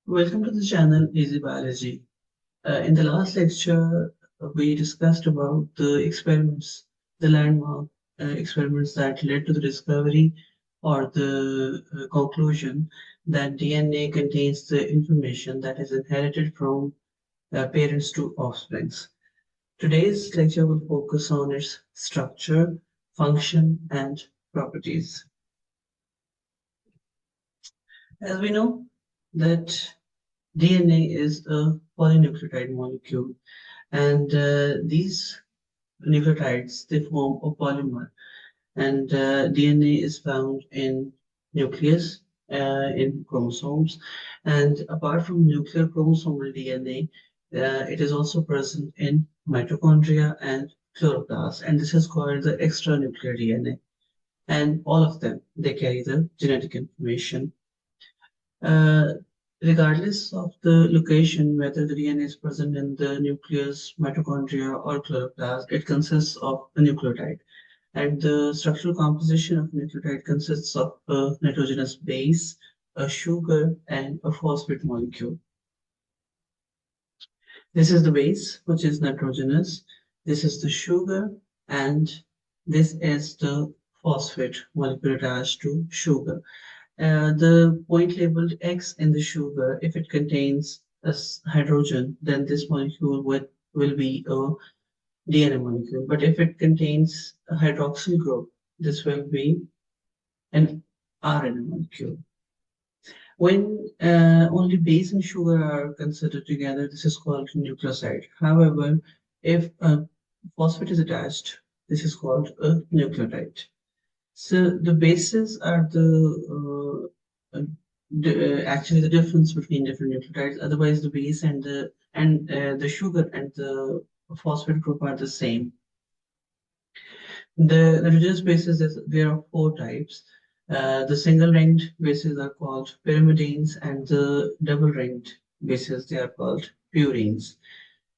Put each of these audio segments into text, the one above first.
Welcome to the channel Easy Biology. In the last lecture, we discussed about the experiments, the landmark experiments that led to the discovery or the conclusion that DNA contains the information that is inherited from parents to offsprings. Today's lecture will focus on its structure, function, and properties. As we know that DNA is a polynucleotide molecule, and these nucleotides they form a polymer. And DNA is found in nucleus, in chromosomes, and apart from nuclear chromosomal DNA, it is also present in mitochondria and chloroplast, and this is called the extranuclear DNA. And all of them they carry the genetic information. Uh, Regardless of the location, whether the DNA is present in the nucleus, mitochondria, or chloroplast, it consists of a nucleotide. And the structural composition of nucleotide consists of a nitrogenous base, a sugar, and a phosphate molecule. This is the base, which is nitrogenous. This is the sugar, and this is the phosphate molecule attached to sugar. The point labeled X in the sugar, if it contains a hydrogen, then this molecule will be a DNA molecule. But if it contains a hydroxyl group, this will be an RNA molecule. When only base and sugar are considered together, this is called nucleoside. However, if a phosphate is attached, this is called a nucleotide. So the bases are actually the difference between different nucleotides. Otherwise, the base and the sugar and the phosphate group are the same. The nitrogenous bases, there are four types. The single-ringed bases are called pyrimidines, and the double-ringed bases they are called purines.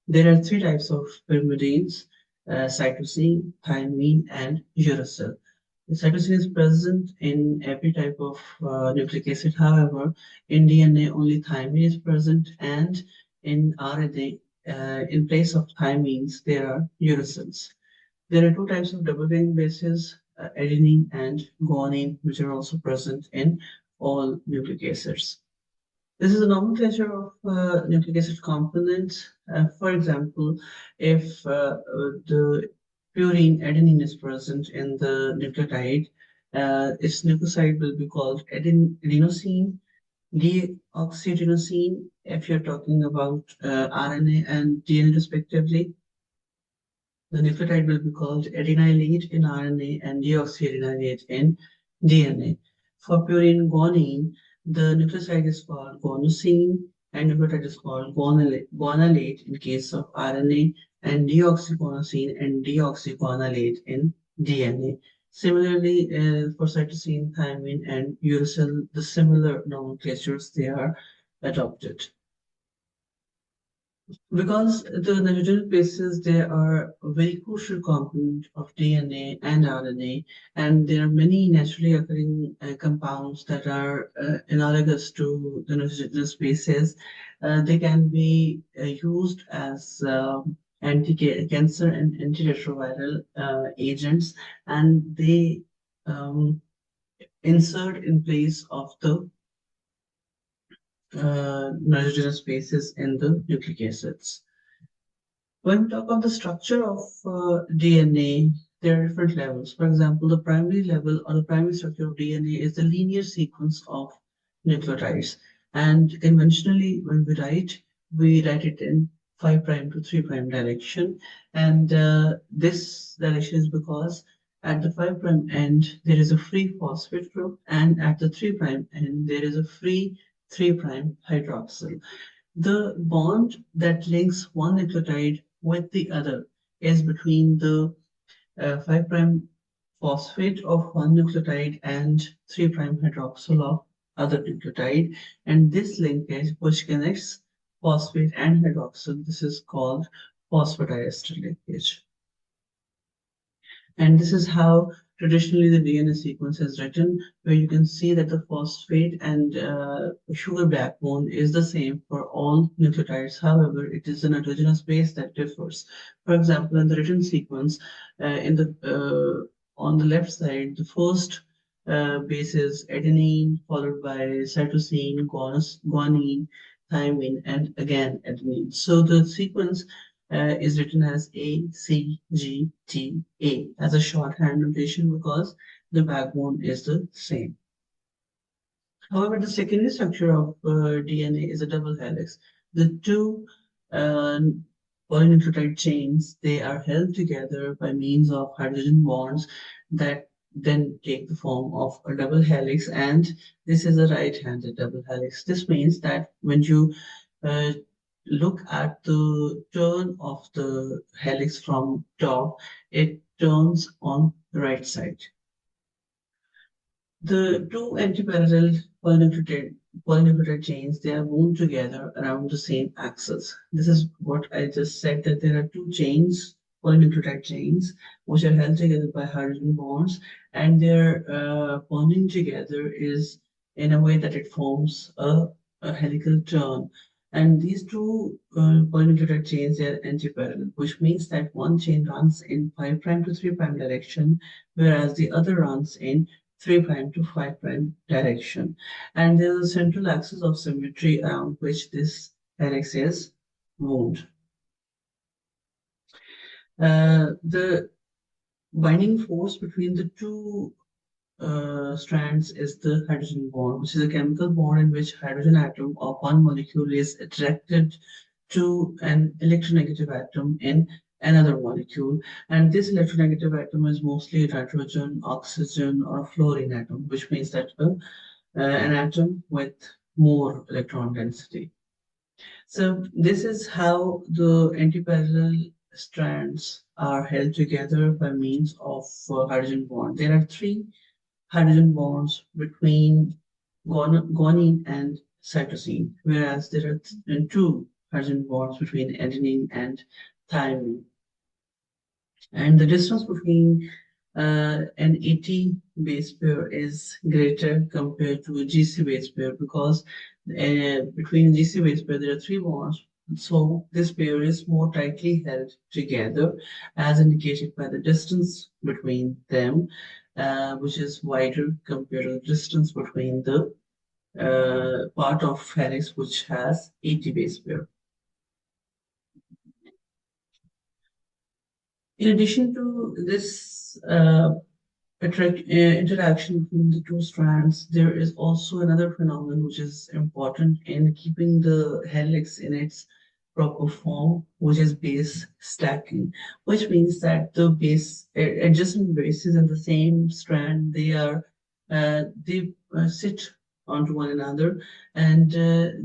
There are three types of pyrimidines: cytosine, thymine, and uracil. The cytosine is present in every type of nucleic acid. However, in DNA, only thymine is present, and in RNA, in place of thymines, there are uracils. There are two types of double-ring bases, adenine and guanine, which are also present in all nucleic acids. This is a nomenclature of nucleic acid components. For example, if the purine adenine is present in the nucleotide, its nucleoside will be called adenosine, deoxyadenosine, if you're talking about RNA and DNA respectively. The nucleotide will be called adenylate in RNA and deoxyadenylate in DNA. For purine guanine, the nucleoside is called guanosine and nucleotide is called guanylate in case of RNA, and deoxyguanosine and deoxyguanylate in DNA. Similarly, for cytosine, thymine, and uracil, the similar nomenclatures they are adopted. Because the nitrogen bases, they are a very crucial component of DNA and RNA, and there are many naturally occurring compounds that are analogous to the nitrogenous bases. They can be used as anti-cancer and antiretroviral agents, and they insert in place of the nitrogenous bases in the nucleic acids. When we talk about the structure of DNA, there are different levels. For example, the primary level or the primary structure of DNA is the linear sequence of nucleotides. And conventionally, when we write it in 5' to 3' direction. And this direction is because at the 5' end, there is a free phosphate group, and at the 3' end, there is a free 3' hydroxyl. The bond that links one nucleotide with the other is between the 5' phosphate of one nucleotide and 3' hydroxyl of other nucleotide. And this linkage, which connects phosphate and hydroxyl, this is called phosphodiester linkage. And this is how traditionally the DNA sequence is written, where you can see that the phosphate and sugar backbone is the same for all nucleotides. However, it is the nitrogenous base that differs. For example, in the written sequence, in the on the left side, the first base is adenine, followed by cytosine, guanine, thymine, and again adenine. So the sequence is written as A, C, G, T, A as a shorthand notation because the backbone is the same. However, the secondary structure of DNA is a double helix. The two uh, polynucleotide chains, they are held together by means of hydrogen bonds that then take the form of a double helix, and this is a right-handed double helix. This means that when you uh, look at the turn of the helix from top, it turns on the right side. The two antiparallel polynucleotide chains, they are wound together around the same axis. This is what I just said, that there are two chains, polynucleotide chains, which are held together by hydrogen bonds, and their bonding together is in a way that it forms a helical turn. And these two polynucleotide chains, they are antiparallel, which means that one chain runs in 5' to 3' direction, whereas the other runs in 3' to 5' direction. And there's a central axis of symmetry around which this helix is wound. The binding force between the two strands is the hydrogen bond, which is a chemical bond in which hydrogen atom of one molecule is attracted to an electronegative atom in another molecule. And this electronegative atom is mostly nitrogen, oxygen, or a fluorine atom, which means that an atom with more electron density. So this is how the antiparallel strands are held together by means of hydrogen bond. There are three hydrogen bonds between guanine and cytosine, whereas there are two hydrogen bonds between adenine and thymine. And the distance between an AT base pair is greater compared to a GC base pair because between GC base pair there are three bonds. So this pair is more tightly held together, as indicated by the distance between them, which is wider compared to the distance between the part of helix which has AT base pair. In addition to this interaction between the two strands, there is also another phenomenon which is important in keeping the helix in its proper form, which is base stacking, which means that the base adjacent bases in the same strand, they sit onto one another, and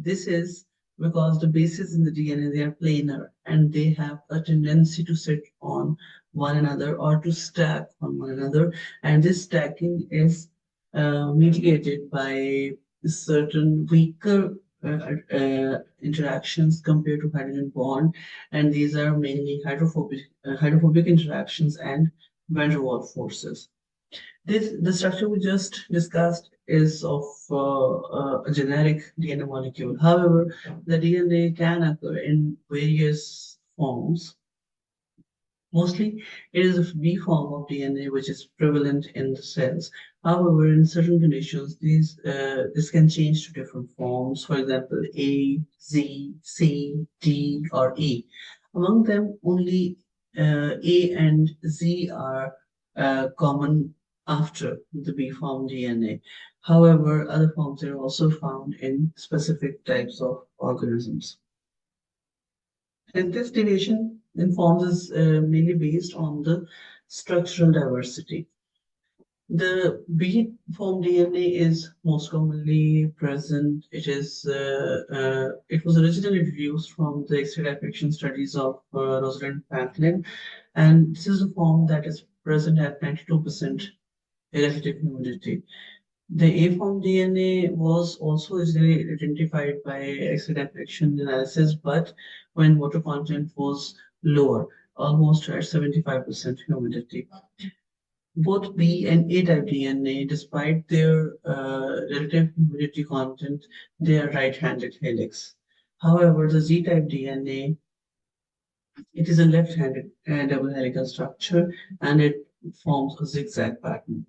this is because the bases in the DNA, they are planar and they have a tendency to sit on one another or to stack on one another, and this stacking is mitigated by certain weaker interactions compared to hydrogen bond, and these are mainly hydrophobic interactions and van der Waals forces. The structure we just discussed is of a generic DNA molecule. However, the DNA can occur in various forms. Mostly, it is a B form of DNA which is prevalent in the cells. However, in certain conditions, this can change to different forms. For example, A, Z, C, D, or E. Among them, only A and Z are common after the B form DNA. However, other forms are also found in specific types of organisms. And this deviation in forms is mainly based on the structural diversity. The B form DNA is most commonly present. It was originally deduced from the X-ray diffraction studies of Rosalind Franklin, and this is a form that is present at 92% relative humidity. The A form DNA was also originally identified by X-ray diffraction analysis, but when water content was lower, almost at 75% humidity. Both B and A type DNA, despite their relative humidity content, they are right-handed helix. However, the Z type DNA, it is a left-handed double helical structure and it forms a zigzag pattern.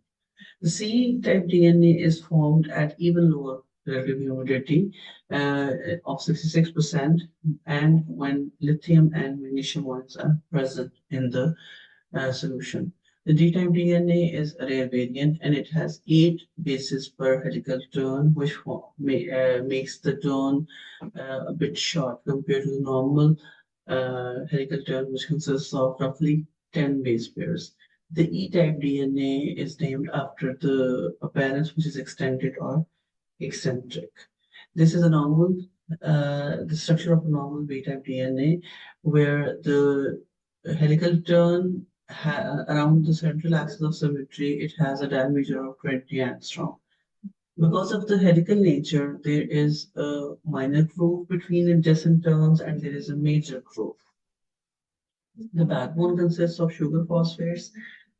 The C-type DNA is formed at even lower relative humidity of 66% and when lithium and magnesium ions are present in the solution. The D-type DNA is a rare variant and it has 8 bases per helical turn, which makes the turn a bit short compared to the normal helical turn, which consists of roughly 10 base pairs. The E-type DNA is named after the appearance, which is extended or eccentric. This is a normal, the structure of a normal B-type DNA, where the helical turn around the central axis of symmetry, it has a diameter of 20 angstrom. Because of the helical nature, there is a minor groove between adjacent turns and there is a major groove. The backbone consists of sugar phosphates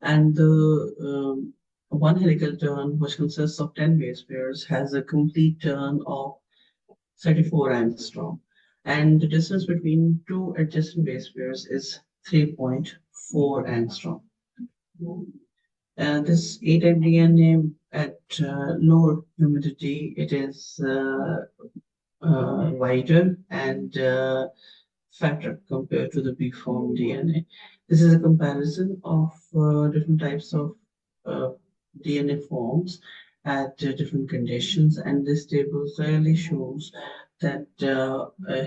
and the one helical turn, which consists of 10 base pairs, has a complete turn of 34 angstrom. And the distance between two adjacent base pairs is 3.4 angstrom. This A-type DNA at lower humidity, it is wider and fatter compared to the B-form DNA. This is a comparison of different types of uh, DNA forms at different conditions, and this table clearly shows that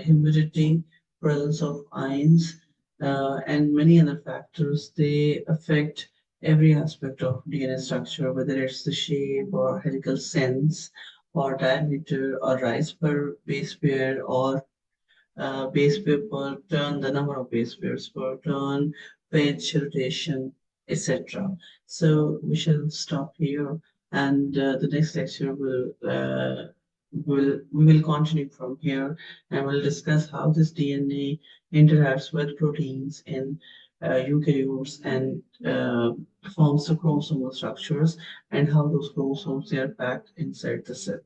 humidity, presence of ions, and many other factors, they affect every aspect of DNA structure, whether it's the shape or helical sense or diameter or rise per base pair or base pair per turn, the number of base pairs per turn, pitch, rotation, etc. So we shall stop here, and the next lecture we will continue from here, and we'll discuss how this DNA interacts with proteins in eukaryotes and forms the chromosomal structures, and how those chromosomes are packed inside the cell.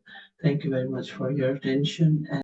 Thank you very much for your attention.